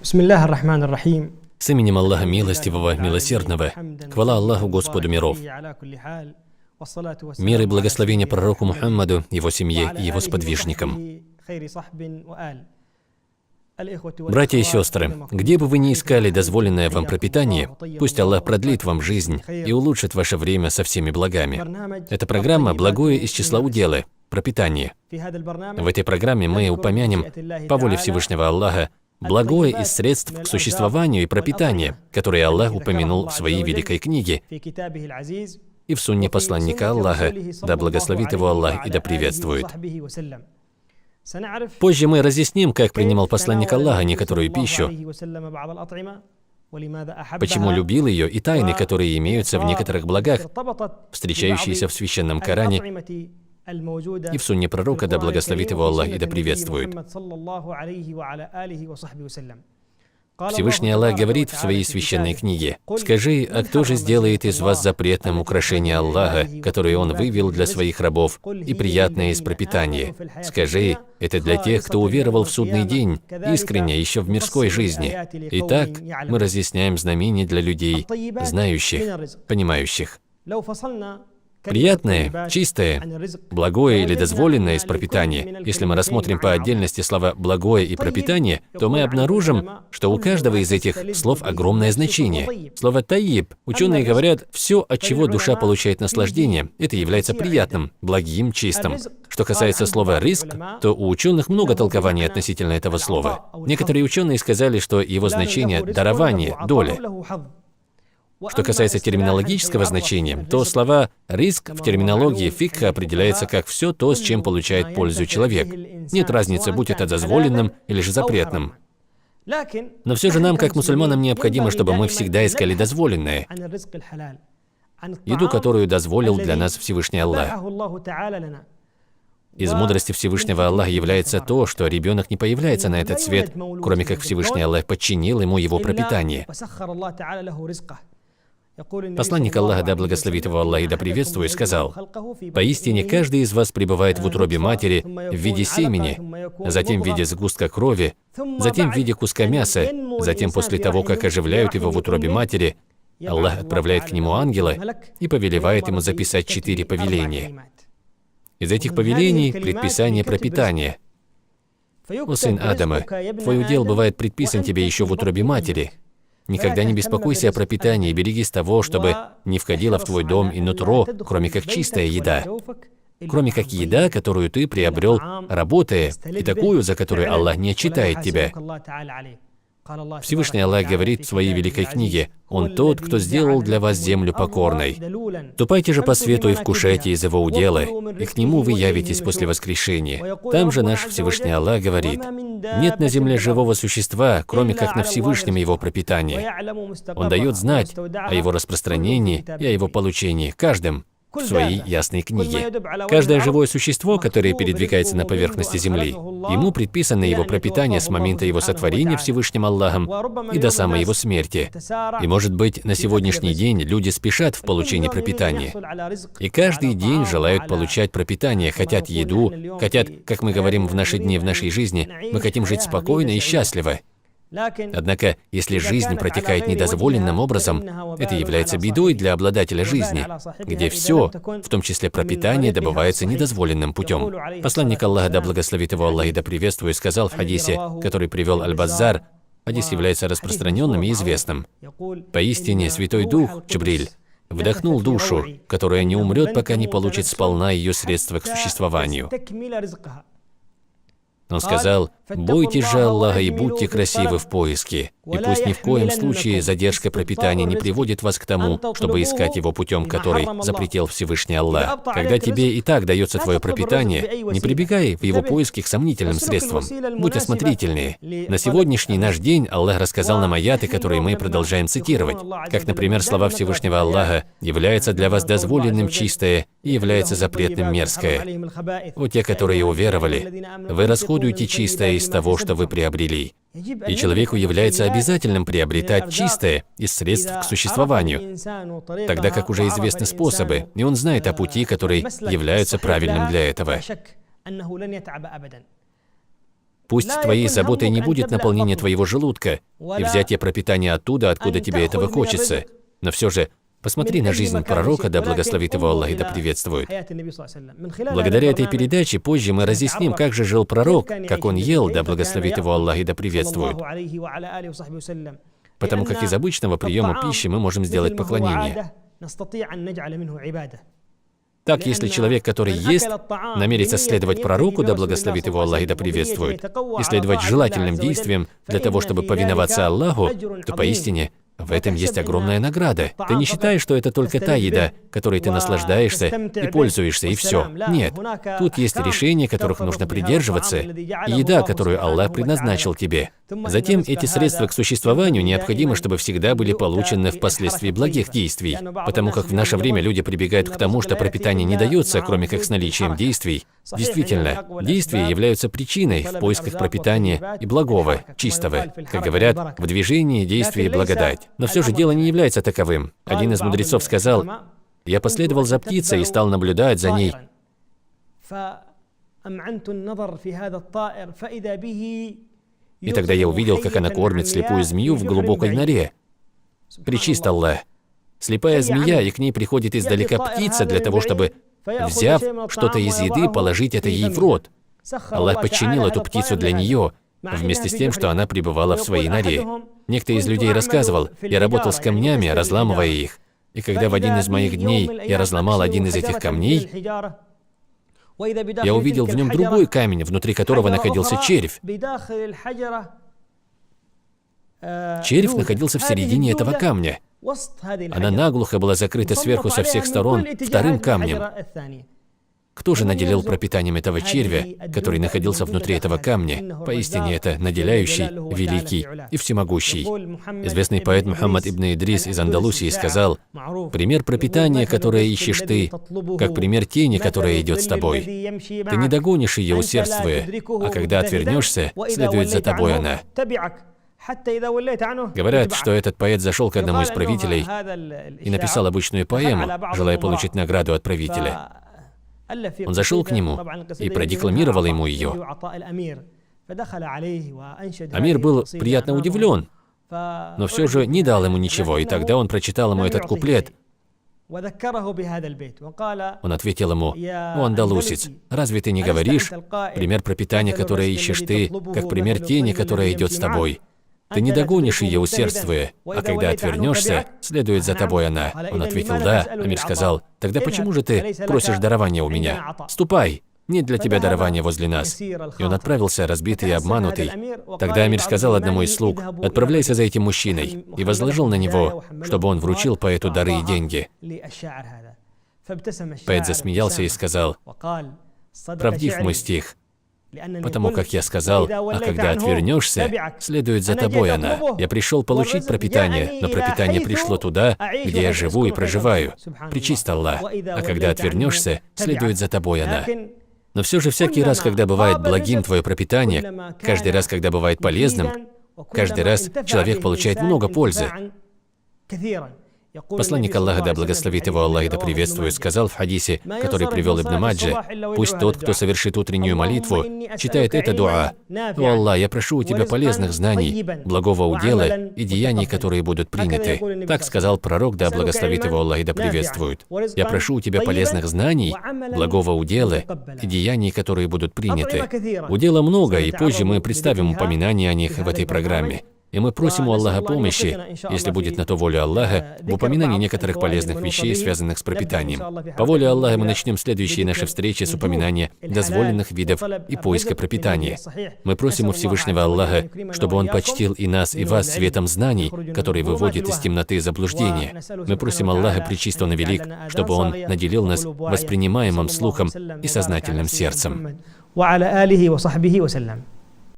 С именем Аллаха Милостивого, Милосердного. Хвала Аллаху, Господу миров. Мир и благословение пророку Мухаммаду, его семье и его сподвижникам. Братья и сестры, где бы вы ни искали дозволенное вам пропитание, пусть Аллах продлит вам жизнь и улучшит ваше время со всеми благами. Эта программа «Благое из числа удела», пропитание. В этой программе мы упомянем, по воле Всевышнего Аллаха, благое из средств к существованию и пропитания, которые Аллах упомянул в своей великой книге и в сунне посланника Аллаха, да благословит его Аллах и да приветствует. Позже мы разъясним, как принимал посланник Аллаха некоторую пищу, почему любил ее и тайны, которые имеются в некоторых благах, встречающиеся в священном Коране и в сунне пророка, да благословит его Аллах и да приветствует. Всевышний Аллах говорит в своей священной книге: «Скажи, а кто же сделает из вас запретным украшение Аллаха, которое Он вывел для своих рабов, и приятное из пропитания? Скажи, это для тех, кто уверовал в судный день, искренне еще в мирской жизни. Итак, мы разъясняем знамения для людей, знающих, понимающих». Приятное, чистое, благое или дозволенное из пропитания. Если мы рассмотрим по отдельности слова «благое» и «пропитание», то мы обнаружим, что у каждого из этих слов огромное значение. Слово «таиб» ученые говорят, все, от чего душа получает наслаждение, это является приятным, благим, чистым. Что касается слова «ризк», то у ученых много толкований относительно этого слова. Некоторые ученые сказали, что его значение – дарование, доля. Что касается терминологического значения, то слова «ризк» в терминологии фикха определяется как все то, с чем получает пользу человек. Нет разницы, будь это дозволенным или же запретным. Но все же нам, как мусульманам, необходимо, чтобы мы всегда искали дозволенное, еду, которую дозволил для нас Всевышний Аллах. Из мудрости Всевышнего Аллаха является то, что ребенок не появляется на этот свет, кроме как Всевышний Аллах подчинил ему его пропитание. Посланник Аллаха, да благословит его Аллах и да приветствует, сказал: «Поистине каждый из вас пребывает в утробе матери в виде семени, затем в виде сгустка крови, затем в виде куска мяса, затем после того, как оживляют его в утробе матери, Аллах отправляет к нему ангела и повелевает ему записать 4 повеления. Из этих повелений предписание пропитания. О сын Адама, твой удел бывает предписан тебе еще в утробе матери. Никогда не беспокойся о пропитании, берегись того, чтобы не входило в твой дом и нутро, кроме как чистая еда, кроме как еда, которую ты приобрел, работая, и такую, за которую Аллах не отчитает тебя». Всевышний Аллах говорит в своей великой книге: «Он тот, кто сделал для вас землю покорной. Ступайте же по свету и вкушайте из его удела, и к нему вы явитесь после воскрешения». Там же наш Всевышний Аллах говорит: «Нет на земле живого существа, кроме как на Всевышнем его пропитание. Он дает знать о его распространении и о его получении каждым в своей ясной книге». Каждое живое существо, которое передвигается на поверхности земли, ему предписано его пропитание с момента его сотворения Всевышним Аллахом и до самой его смерти. И может быть, на сегодняшний день люди спешат в получении пропитания. И каждый день желают получать пропитание, хотят еду, хотят, как мы говорим в наши дни, в нашей жизни, мы хотим жить спокойно и счастливо. Однако, если жизнь протекает недозволенным образом, это является бедой для обладателя жизни, где все, в том числе пропитание, добывается недозволенным путем. Посланник Аллаха, да благословит его Аллах и да приветствует, сказал в хадисе, который привел Аль-Баззар, хадис является распространенным и известным: «Поистине Святой Дух, Джибриль, вдохнул душу, которая не умрет, пока не получит сполна ее средства к существованию». Он сказал: «Бойтесь же Аллаха и будьте красивы в поиске, и пусть ни в коем случае задержка пропитания не приводит вас к тому, чтобы искать его путем, который запретил Всевышний Аллах. Когда тебе и так дается твое пропитание, не прибегай в его поиски к сомнительным средствам. Будь осмотрительнее». На сегодняшний наш день Аллах рассказал нам аяты, которые мы продолжаем цитировать, как, например, слова Всевышнего Аллаха: «Является для вас дозволенным чистое и является запретным мерзкое. О те, которые уверовали, вы расходуете чистое из того, что вы приобрели». И человеку является обязательным приобретать чистое из средств к существованию, тогда как уже известны способы, и он знает о пути, которые являются правильным для этого. Пусть твоей заботой не будет наполнение твоего желудка и взятие пропитания оттуда, откуда тебе этого хочется. Но все же, посмотри на жизнь пророка, да благословит его Аллах и да приветствует. Благодаря этой передаче позже мы разъясним, как же жил пророк, как он ел, да благословит его Аллах и да приветствует. Потому как из обычного приема пищи мы можем сделать поклонение. Так, если человек, который ест, намерится следовать пророку, да благословит его Аллах и да приветствует, и следовать желательным действиям для того, чтобы повиноваться Аллаху, то поистине в этом есть огромная награда. Ты не считаешь, что это только та еда, которой ты наслаждаешься и пользуешься, и все. Нет. Тут есть решения, которых нужно придерживаться, и еда, которую Аллах предназначил тебе. Затем эти средства к существованию необходимо, чтобы всегда были получены впоследствии благих действий, потому как в наше время люди прибегают к тому, что пропитание не дается, кроме как с наличием действий. Действительно, действия являются причиной в поисках пропитания и благого, чистого. Как говорят, в движении, действии и благодать. Но все же дело не является таковым. Один из мудрецов сказал: «Я последовал за птицей и стал наблюдать за ней. И тогда я увидел, как она кормит слепую змею в глубокой норе. Пречист Аллах. Слепая змея, и к ней приходит издалека птица для того, чтобы, взяв что-то из еды, положить это ей в рот. Аллах подчинил эту птицу для нее, вместе с тем, что она пребывала в своей норе. Некто из людей рассказывал: я работал с камнями, разламывая их. И когда в один из моих дней я разломал один из этих камней, я увидел в нем другой камень, внутри которого находился червь. Червь находился в середине этого камня. Она наглухо была закрыта сверху со всех сторон вторым камнем. Кто же наделил пропитанием этого червя, который находился внутри этого камня? Поистине это наделяющий, великий и всемогущий. Известный поэт Мухаммад ибн Идрис из Андалусии сказал: «Пример пропитания, которое ищешь ты, как пример тени, которая идет с тобой. Ты не догонишь ее, усердствуя, а когда отвернешься, следует за тобой она». Говорят, что этот поэт зашел к одному из правителей и написал обычную поэму, желая получить награду от правителя. Он зашел к нему и продекламировал ему ее. Амир был приятно удивлен, но все же не дал ему ничего, и тогда он прочитал ему этот куплет. Он ответил ему: «О, андалусец, разве ты не говоришь, пример пропитания, которое ищешь ты, как пример тени, которая идет с тобой? Ты не догонишь ее, усердствуя, а когда отвернешься, следует за тобой она». Он ответил: «Да». Амир сказал: «Тогда почему же ты просишь дарования у меня? Ступай, нет для тебя дарования возле нас». И он отправился, разбитый и обманутый. Тогда Амир сказал одному из слуг: «Отправляйся за этим мужчиной», и возложил на него, чтобы он вручил поэту дары и деньги. Поэт засмеялся и сказал: «Правдив мой стих, потому как я сказал, а когда отвернешься, следует за тобой она. Я пришел получить пропитание, но пропитание пришло туда, где я живу и проживаю. Пречист Аллах. А когда отвернешься, следует за тобой она». Но все же всякий раз, когда бывает благим твое пропитание, каждый раз, когда бывает полезным, каждый раз человек получает много пользы. Посланник Аллаха, да благословит его Аллах и да приветствует, сказал в хадисе, который привел Ибн Маджа: «Пусть тот, кто совершит утреннюю молитву, читает это дуа: «О Аллах, я прошу у тебя полезных знаний, благого удела и деяний, которые будут приняты». Так сказал пророк, да благословит его Аллах и да приветствует. «Я прошу у тебя полезных знаний, благого удела и деяний, которые будут приняты». Удела много, и позже мы представим упоминание о них в этой программе. И мы просим у Аллаха помощи, если будет на то воля Аллаха, в упоминании некоторых полезных вещей, связанных с пропитанием. По воле Аллаха мы начнем следующие наши встречи с упоминания дозволенных видов и поиска пропитания. Мы просим у Всевышнего Аллаха, чтобы Он почтил и нас, и вас светом знаний, который выводит из темноты и заблуждения. Мы просим Аллаха, пречист Он и велик, чтобы Он наделил нас воспринимаемым слухом и сознательным сердцем.